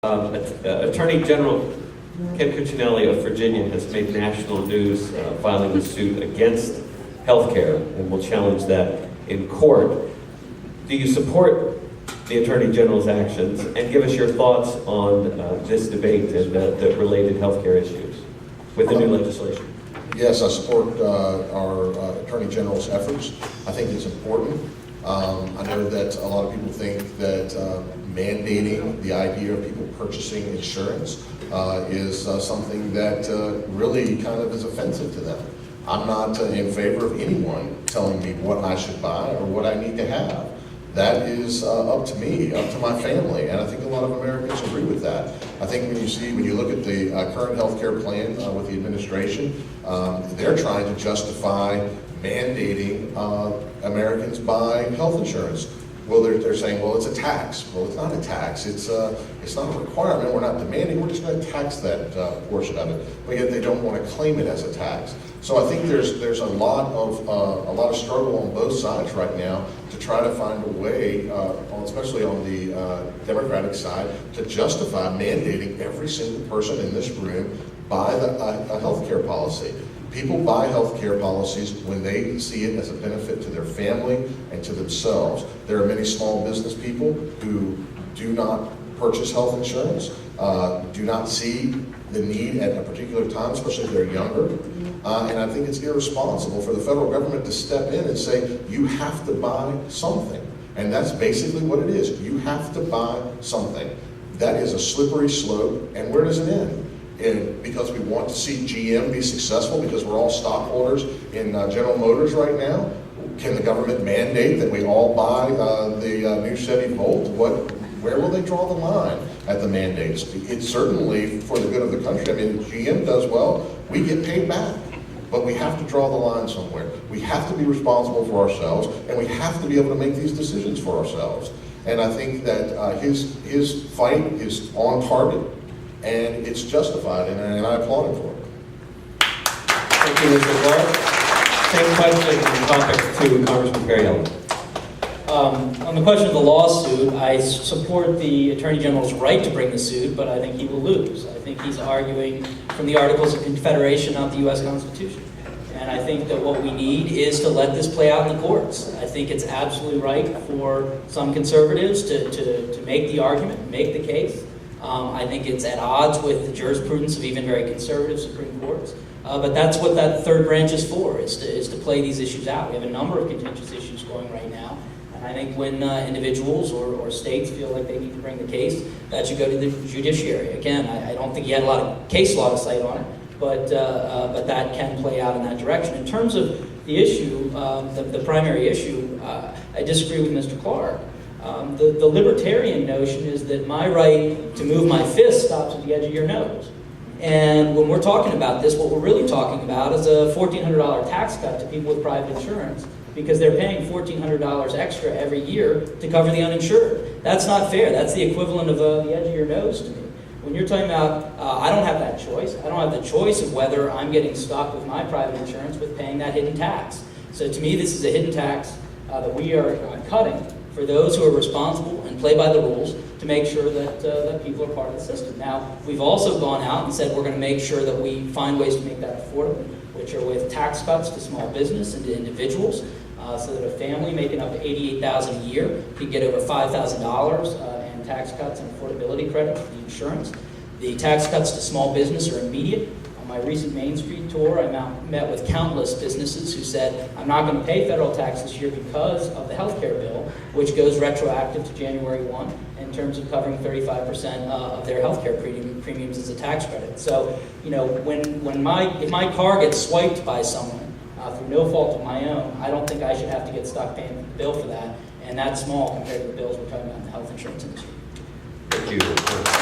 Attorney General Ken Cuccinelli of Virginia has made national news filing a suit against healthcare, and will challenge that in court. Do you support the Attorney General's actions, and give us your thoughts on this debate and the related healthcare issues with the new legislation? Yes, I support our Attorney General's efforts. I think it's important. I know that a lot of people think that mandating the idea of people purchasing insurance is something that really kind of is offensive to them. I'm not in favor of anyone telling me what I should buy or what I need to have. That is up to me, up to my family, and I think a lot of Americans agree with that. I think when you look at the current health care plan with the administration, they're trying to justify mandating Americans buy health insurance. Well, they're saying, well, it's a tax. Well, it's not a tax. It's not a requirement. We're not demanding. We're just going to tax that portion of it. But yet they don't want to claim it as a tax. So I think there's a lot of struggle on both sides right now to try to find a way, especially on the Democratic side, to justify mandating every single person in this room buy a health care policy. People buy health care policies when they see it as a benefit to their family and to themselves. There are many small business people who do not purchase health insurance, do not see the need at a particular time, especially if they're younger. And I think it's irresponsible for the federal government to step in and say, you have to buy something. And that's basically what it is. You have to buy something. That is a slippery slope, and where does it end? And because we want to see GM be successful, because we're all stockholders in General Motors right now, can the government mandate that we all buy the new Chevy Volt? Where will they draw the line at the mandates? It's certainly for the good of the country. I mean, GM does well, we get paid back. But we have to draw the line somewhere. We have to be responsible for ourselves, and we have to be able to make these decisions for ourselves. And I think that his fight is on target, and it's justified, and I applaud him for it. Thank you, Mr. Clark. Same question and topic to Congressman Perriello. On the question of the lawsuit, I support the Attorney General's right to bring the suit, but I think he will lose. I think he's arguing from the Articles of Confederation, not the U.S. Constitution. And I think that what we need is to let this play out in the courts. I think it's absolutely right for some conservatives to make the argument, make the case. I think it's at odds with the jurisprudence of even very conservative Supreme Courts. But that's what that third branch is for, is to play these issues out. We have a number of contentious issues going right now. And I think when individuals or states feel like they need to bring the case, that should go to the judiciary. Again, I don't think he had a lot of case law to cite on it, but that can play out in that direction. In terms of the issue, the primary issue, I disagree with Mr. Clark. The libertarian notion is that my right to move my fist stops at the edge of your nose. And when we're talking about this, what we're really talking about is a $1,400 tax cut to people with private insurance, because they're paying $1,400 extra every year to cover the uninsured. That's not fair. That's the equivalent of the edge of your nose to me. When you're talking about, I don't have that choice. I don't have the choice of whether I'm getting stuck with my private insurance with paying that hidden tax. So to me, this is a hidden tax that we are cutting for those who are responsible and play by the rules to make sure that people are part of the system. Now, we've also gone out and said we're going to make sure that we find ways to make that affordable, which are with tax cuts to small business and to individuals, so that a family making up to $88,000 a year could get over $5,000 in tax cuts and affordability credit for the insurance. The tax cuts to small business are immediate. On my recent Main Street tour, I met with countless businesses who said, I'm not going to pay federal tax this year because of the health care bill, which goes retroactive to January 1 in terms of covering 35% of their health care premiums as a tax credit. So, you know, if my car gets swiped by someone through no fault of my own, I don't think I should have to get stuck paying the bill for that, and that's small compared to the bills we're talking about in the health insurance industry. Thank you.